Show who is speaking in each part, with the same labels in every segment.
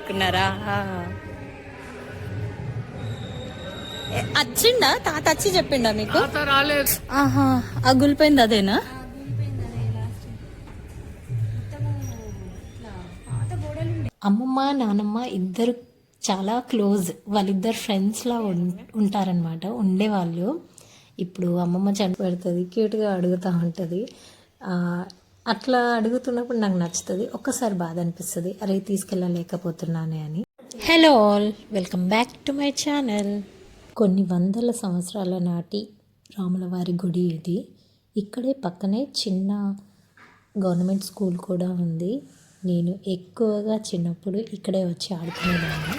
Speaker 1: పట్టుకున్నారా? వచ్చిండా తాత? వచ్చి చెప్పిండా మీకు? ఆహా, ఆ గులిపోయింది అదేనా?
Speaker 2: అమ్మమ్మ నానమ్మ ఇద్దరు చాలా క్లోజ్, వాళ్ళిద్దరు ఫ్రెండ్స్లా ఉంటారనమాట, ఉండేవాళ్ళు. ఇప్పుడు అమ్మమ్మ చనిపెడుతుంది, క్యూట్గా అడుగుతూ ఉంటుంది. అట్లా అడుగుతున్నప్పుడు నాకు నచ్చుతుంది, ఒక్కసారి బాధ అనిపిస్తుంది, అరే తీసుకెళ్ళలేకపోతున్నానే అని. Hello all, welcome back to my channel. కొన్ని వందల సంవత్సరాల నాటి రాములవారి గుడి ఇది. ఇక్కడే పక్కనే చిన్న గవర్నమెంట్ స్కూల్ కూడా ఉంది. నేను ఎక్కువగా చిన్నప్పుడు ఇక్కడే వచ్చి ఆడుకునేదాన్ని.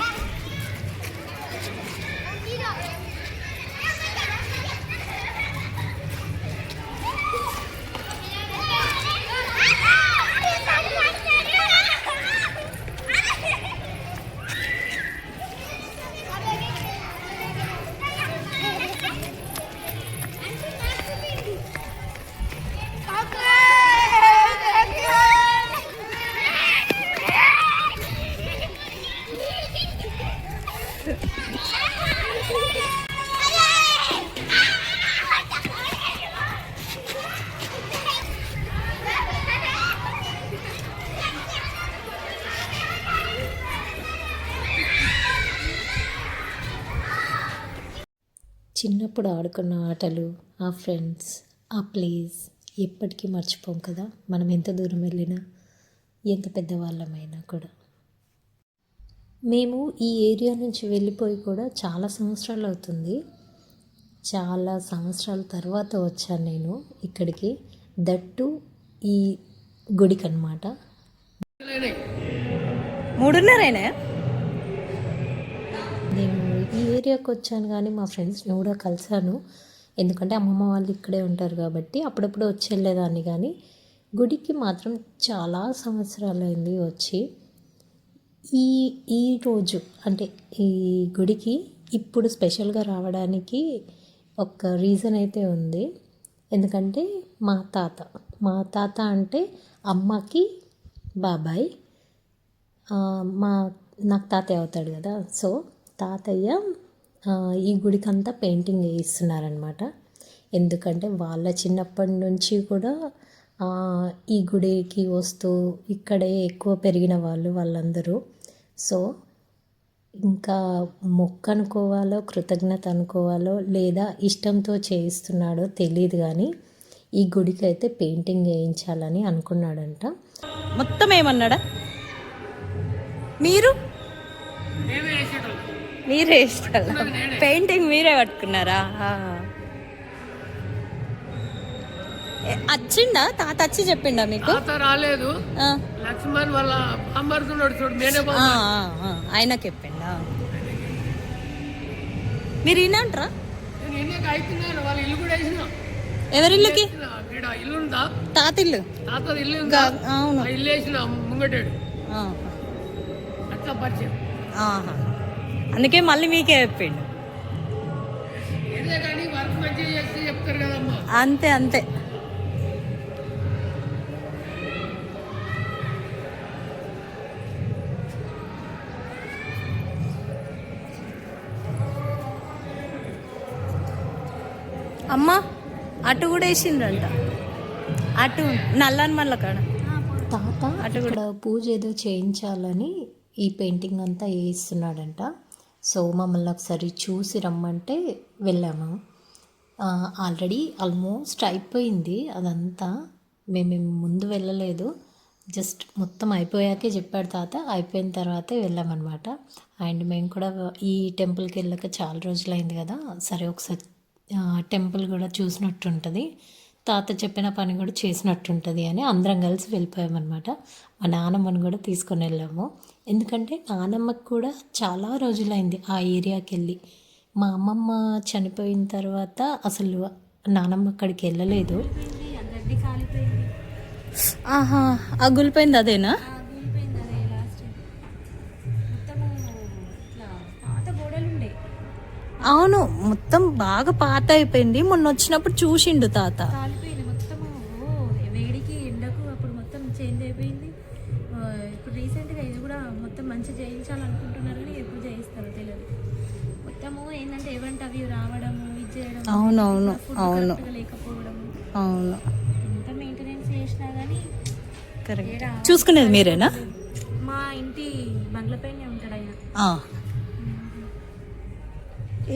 Speaker 2: చిన్నప్పుడు ఆడుకున్న ఆటలు, ఆ ఫ్రెండ్స్, ఆ ప్లేస్ ఎప్పటికీ మర్చిపోం కదా. మనం ఎంత దూరం వెళ్ళినా, ఎంత పెద్దవాళ్ళమైనా కూడా. మేము ఈ ఏరియా నుంచి వెళ్ళిపోయి కూడా చాలా సంవత్సరాలు అవుతుంది. చాలా సంవత్సరాల తర్వాత వచ్చాను నేను ఇక్కడికి, దట్టు ఈ గుడికి అన్నమాట.
Speaker 1: 3:30
Speaker 2: నేను ఈ ఏరియాకి వచ్చాను, కానీ మా ఫ్రెండ్స్ని కూడా కలిశాను. ఎందుకంటే అమ్మమ్మ వాళ్ళు ఇక్కడే ఉంటారు కాబట్టి అప్పుడప్పుడు వచ్చి వెళ్ళేదాన్ని. కానీ గుడికి మాత్రం చాలా సంవత్సరాలైంది వచ్చి. ఈ రోజు అంటే ఈ గుడికి ఇప్పుడు స్పెషల్గా రావడానికి ఒక రీజన్ అయితే ఉంది. ఎందుకంటే మా తాత అంటే అమ్మకి బాబాయ్, నాకు తాతయ్య అవుతాడు కదా. సో తాతయ్య ఈ గుడికంతా పెయింటింగ్ వేయిస్తున్నారనమాట. ఎందుకంటే వాళ్ళ చిన్నప్పటి నుంచి కూడా ఈ గుడికి వస్తూ ఇక్కడే ఎక్కువ పెరిగిన వాళ్ళందరూ. సో ఇంకా మొక్క అనుకోవాలో, కృతజ్ఞత అనుకోవాలో, లేదా ఇష్టంతో చేయిస్తున్నాడో తెలియదు, కానీ ఈ గుడికి అయితే పెయింటింగ్ వేయించాలని అనుకున్నాడంట.
Speaker 1: మొత్తం ఏమన్నాడా? మీరే ఇష్టాల పెయింటింగ్ మీరే పట్టుకున్నారా? వచ్చిండా తాత? వచ్చి చెప్పిండా మీకు?
Speaker 3: రాలేదు. లక్ష్మణ్ వాళ్ళ
Speaker 1: ఆయనకి చెప్పిండా? మీరు ఈయనంటారా? ఎవరిల్లుకి? తాత ఇల్లు. అవును,
Speaker 3: ఇల్లు వేసిన ముంగటాడు అట్లా పరిచయం.
Speaker 1: అందుకే మళ్ళీ మీకే చెప్పిండు.
Speaker 3: వర్క్ మంచిగా చేస్తే చెప్తారు కదమ్మా.
Speaker 1: అంతే అంతే. అమ్మ అటు కూడా వేసిండ్రంట, అటు నల్లని మళ్ళ కాడ.
Speaker 2: తాత అటు కూడా పూజ ఏదో చేయించాలని ఈ పెయింటింగ్ అంతా వేయిస్తున్నాడంట. సో మమ్మల్ని ఒకసారి చూసి రమ్మంటే వెళ్ళాము. ఆల్రెడీ ఆల్మోస్ట్ అయిపోయింది అదంతా, మేము ముందు వెళ్ళలేదు, జస్ట్ మొత్తం అయిపోయాకే చెప్పాడు తాత. అయిపోయిన తర్వాతే వెళ్ళామన్నమాట. అండ్ మేము కూడా ఈ టెంపుల్కి వెళ్ళాక చాలా రోజులైంది కదా, సరే ఒకసారి టెంపుల్ కూడా చూసినట్టు ఉంటుంది, తాత చెప్పిన పని కూడా చేసినట్టుంటుంది అని అందరం కలిసి వెళ్ళిపోయామన్నమాట. మా నానమ్మని కూడా తీసుకొని వెళ్ళాము. ఎందుకంటే నానమ్మకి కూడా చాలా రోజులైంది ఆ ఏరియాకి వెళ్ళి. మా అమ్మమ్మ చనిపోయిన తర్వాత అసలు నానమ్మ అక్కడికి వెళ్ళలేదు.
Speaker 1: ఆహా, ఆ గులిపోయింది అదేనా? అవును, మొత్తం బాగా పాత అయిపోయింది. మొన్న వచ్చినప్పుడు చూసిండు తాత.
Speaker 4: వేడికి ఎండకు అప్పుడు మొత్తం చేంజ్ అయిపోయింది. ఇప్పుడు రీసెంట్గా ఇది కూడా మొత్తం మంచి చేయించాలి అవి రావడము ఇది చేయడం
Speaker 1: అవునవును అవును
Speaker 4: కరెక్ట్గా లేకపోవడం
Speaker 1: అవును
Speaker 4: ఎంత మెయింటెనెన్స్ చేసినా కానీ
Speaker 1: కరెక్ట్. చూసుకునేది మీరేనా?
Speaker 4: మా ఇంటి బంగ్లా పైనే ఉంటాడు ఆయన.
Speaker 1: ఆ.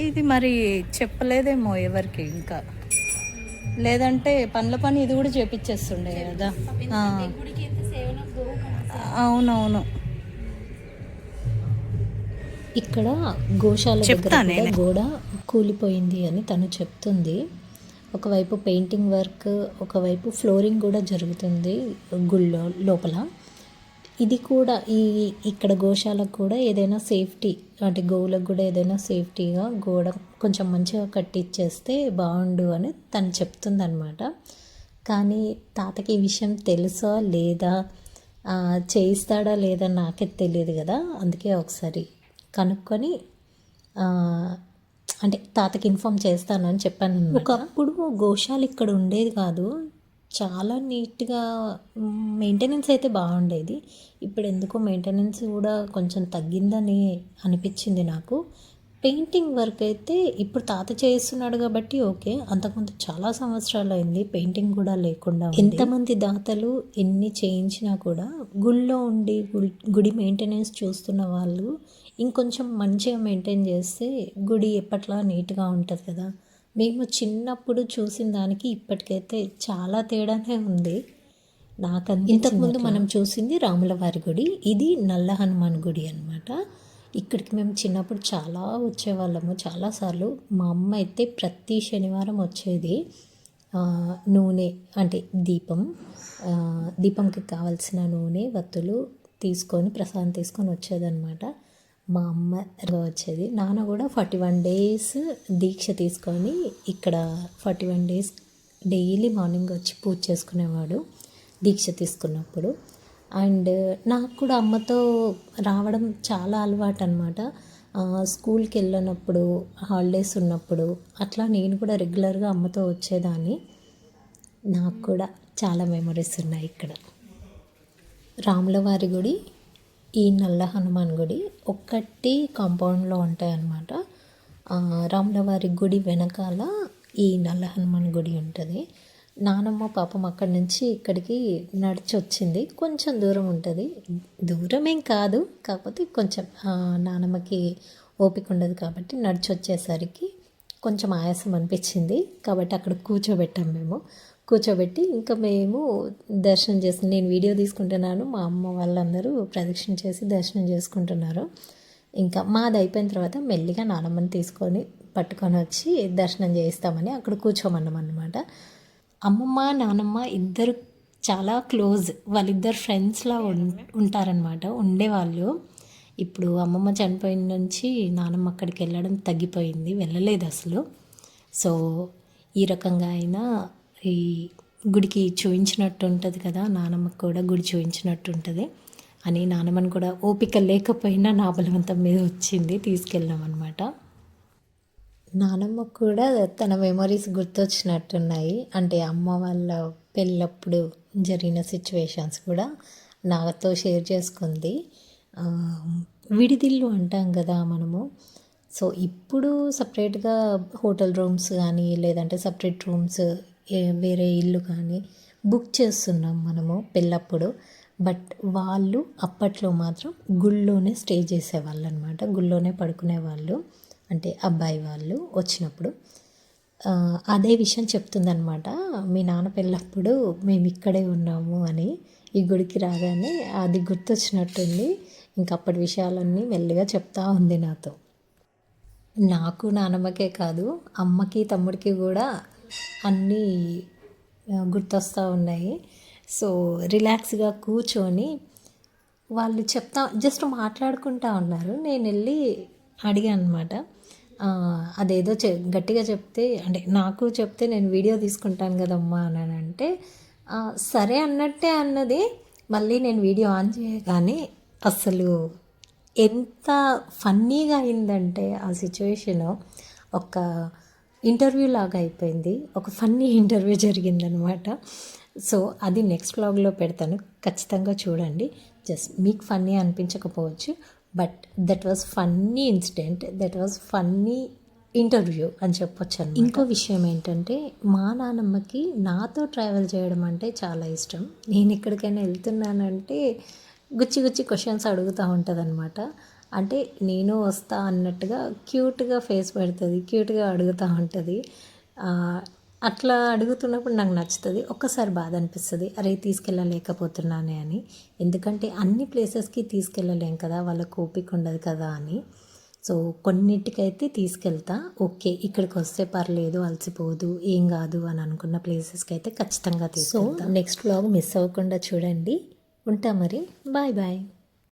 Speaker 1: ఇది మరి చెప్పలేదేమో ఎవరికి ఇంకా, లేదంటే పనుల పని ఇది కూడా చేపించేస్తుండే కదా. ఆ.
Speaker 4: గుడికి ఎంత సేవన గోవు కదా.
Speaker 1: అవునవును.
Speaker 2: ఇక్కడ గోశాల దగ్గర
Speaker 1: చెప్తానే.
Speaker 2: కూడా గోడ కూలిపోయింది అని తను చెప్తుంది. ఒకవైపు పెయింటింగ్ వర్క్, ఒకవైపు ఫ్లోరింగ్ కూడా జరుగుతుంది గుళ్ళో లోపల. ఇది కూడా ఇక్కడ గోశాలకు కూడా ఏదైనా సేఫ్టీ అంటే గోవులకు కూడా ఏదైనా సేఫ్టీగా గోడ కొంచెం మంచిగా కట్టిచ్చేస్తే బాగుండు అని తను చెప్తుందనమాట. కానీ తాతకి ఈ విషయం తెలుసా లేదా, చేయిస్తాడా లేదా నాకే తెలియదు కదా. అందుకే ఒకసారి కనుక్కొని అంటే తాతకి ఇన్ఫామ్ చేస్తాను అని చెప్పాను. ఒకప్పుడు గోశాల ఇక్కడ ఉండేది కాదు, చాలా నీట్గా మెయింటెనెన్స్ అయితే బాగుండేది. ఇప్పుడు ఎందుకో మెయింటెనెన్స్ కూడా కొంచెం తగ్గిందని అనిపించింది నాకు. పెయింటింగ్ వర్క్ అయితే ఇప్పుడు తాత చేస్తున్నాడు కాబట్టి ఓకే, అంతకుముందు చాలా సంవత్సరాలు అయింది పెయింటింగ్ కూడా లేకుండా. ఎంతమంది దాతలు ఎన్ని చేయించినా కూడా గుళ్ళో ఉండి గుడి మెయింటెనెన్స్ చూస్తున్న వాళ్ళు ఇంకొంచెం మంచిగా మెయింటైన్ చేస్తే గుడి ఎప్పట్లా నీట్గా ఉంటుంది కదా. మేము చిన్నప్పుడు చూసిన దానికి ఇప్పటికైతే చాలా తేడానే ఉంది నాకు. ఇంతకుముందు మనం చూసింది రాములవారి గుడి, ఇది నల్ల హనుమాన్ గుడి అనమాట. ఇక్కడికి మేము చిన్నప్పుడు చాలా వచ్చేవాళ్ళము, చాలాసార్లు. మా అమ్మ అయితే ప్రతి శనివారం వచ్చేది. నూనె అంటే దీపంకి కావాల్సిన నూనె వత్తులు తీసుకొని ప్రసాదం తీసుకొని వచ్చేదన్నమాట. మా అమ్మ వచ్చేది. నాన్న కూడా 41 days దీక్ష తీసుకొని ఇక్కడ 41 days డైలీ మార్నింగ్ వచ్చి పూజ చేసుకునేవాడు దీక్ష తీసుకున్నప్పుడు. అండ్ నాకు కూడా అమ్మతో రావడం చాలా అలవాటు అనమాట. స్కూల్కి వెళ్ళినప్పుడు, హాలిడేస్ ఉన్నప్పుడు అట్లా నేను కూడా రెగ్యులర్గా అమ్మతో వచ్చేదాన్ని. నాకు కూడా చాలా మెమరీస్ ఉన్నాయి ఇక్కడ. రాములవారి గుడి, ఈ నల్ల హనుమాన్ గుడి ఒక్కటి కాంపౌండ్లో ఉంటాయన్నమాట. రాములవారి గుడి వెనకాల ఈ నల్ల హనుమాన్ గుడి ఉంటుంది. నానమ్మ పాపం అక్కడి నుంచి ఇక్కడికి నడిచి వచ్చింది. కొంచెం దూరం ఉంటుంది, దూరమేం కాదు, కాకపోతే కొంచెం నానమ్మకి ఓపిక ఉండదు కాబట్టి నడిచి వచ్చేసరికి కొంచెం ఆయాసం అనిపించింది. కాబట్టి అక్కడ కూర్చోబెట్టాం మేము. కూర్చోబెట్టి ఇంకా మేము దర్శనం చేసి, నేను వీడియో తీసుకుంటున్నాను, మా అమ్మ వాళ్ళందరూ ప్రదక్షిణ చేసి దర్శనం చేసుకుంటున్నారు. ఇంకా మాది అయిపోయిన తర్వాత మెల్లిగా నానమ్మని తీసుకొని పట్టుకొని వచ్చి దర్శనం చేయిస్తామని అక్కడ కూర్చోమన్నాం అన్నమాట. అమ్మమ్మ నానమ్మ ఇద్దరు చాలా క్లోజ్, వాళ్ళిద్దరు ఫ్రెండ్స్లా ఉంటారనమాట, ఉండేవాళ్ళు. ఇప్పుడు అమ్మమ్మ చనిపోయిన నుంచి నానమ్మ అక్కడికి వెళ్ళడం తగ్గిపోయింది, వెళ్ళలేదు అసలు. సో ఈ రకంగా అయినా ఈ గుడికి చూయించినట్టు ఉంటుంది కదా, నానమ్మకు కూడా గుడి చూయించినట్టు ఉంటుంది అని నానమ్మని కూడా ఓపిక లేకపోయినా నా బలవంతం మీద వచ్చింది, తీసుకెళ్ళాం అనమాట. నానమ్మకు కూడా తన మెమరీస్ గుర్తొచ్చినట్టున్నాయి. అంటే అమ్మ వాళ్ళ పెళ్ళప్పుడు జరిగిన సిచ్యువేషన్స్ కూడా నాతో షేర్ చేసుకుంది. విడిదిల్లు అంటాం కదా మనము. సో ఇప్పుడు సపరేట్గా హోటల్ రూమ్స్ కానీ లేదంటే సపరేట్ రూమ్స్ వేరే ఇల్లు కానీ బుక్ చేస్తున్నాం మనము పెళ్ళప్పుడు. బట్ వాళ్ళు అప్పట్లో మాత్రం గుళ్ళోనే స్టే చేసేవాళ్ళు అనమాట, గుళ్ళోనే పడుకునేవాళ్ళు. అంటే అబ్బాయి వాళ్ళు వచ్చినప్పుడు అదే విషయం చెప్తుందనమాట. మీ నాన్న పెళ్ళప్పుడు మేము ఇక్కడే ఉన్నాము అని. ఈ గుడికి రాగానే అది గుర్తొచ్చినట్టుంది. ఇంక అప్పటి విషయాలన్నీ మెల్లిగా చెప్తా ఉంది నాతో. నాకు నానమ్మకే కాదు, అమ్మకి తమ్ముడికి కూడా అన్నీ గుర్తొస్తూ ఉన్నాయి. సో రిలాక్స్గా కూర్చొని వాళ్ళు జస్ట్ మాట్లాడుకుంటూ ఉన్నారు. నేను వెళ్ళి అడిగాను అనమాట. అదేదో గట్టిగా చెప్తే, అంటే నాకు చెప్తే నేను వీడియో తీసుకుంటాను కదమ్మా అని అంటే సరే అన్నట్టే అన్నది. మళ్ళీ నేను వీడియో ఆన్ చేయగానే అసలు ఎంత ఫన్నీగా అయిందంటే ఆ సిచ్యువేషను ఒక ఇంటర్వ్యూ లాగా అయిపోయింది, ఒక ఫన్నీ ఇంటర్వ్యూ జరిగిందనమాట. సో అది నెక్స్ట్ వ్లాగ్లో పెడతాను, ఖచ్చితంగా చూడండి. జస్ట్ మీకు ఫన్నీ అనిపించకపోవచ్చు, but that was funny incident, that was funny interview అని చెప్పొచ్చు. ఇంకో విషయం ఏంటంటే మా నాన్నమ్మకి నాతో ట్రావెల్ చేయడం అంటే చాలా ఇష్టం. నేను ఎక్కడికైనా వెళ్తున్నానంటే గుచ్చి గుచ్చి క్వశ్చన్స్ అడుగుతూ ఉంటుంది అనమాట. అంటే నేను వస్తా అన్నట్టుగా క్యూట్గా ఫేస్ పెడుతుంది, క్యూట్గా అడుగుతూ ఉంటుంది. అట్లా అడుగుతున్నప్పుడు నాకు నచ్చుతుంది. ఒక్కసారి బాధ అనిపిస్తుంది, అరే తీసుకెళ్ళలేకపోతున్నానే అని. ఎందుకంటే అన్ని ప్లేసెస్కి తీసుకెళ్ళలేం కదా, వాళ్ళకు ఓపిక ఉండదు కదా అని. సో కొన్నిటికైతే తీసుకెళ్తా. ఓకే ఇక్కడికి వస్తే పర్లేదు, అలసిపోదు, ఏం కాదు అని అనుకున్న ప్లేసెస్కి అయితే ఖచ్చితంగా తీసుకెళ్తా. నెక్స్ట్ వ్లాగ్ మిస్ అవ్వకుండా చూడండి. ఉంటా మరి, బాయ్ బాయ్.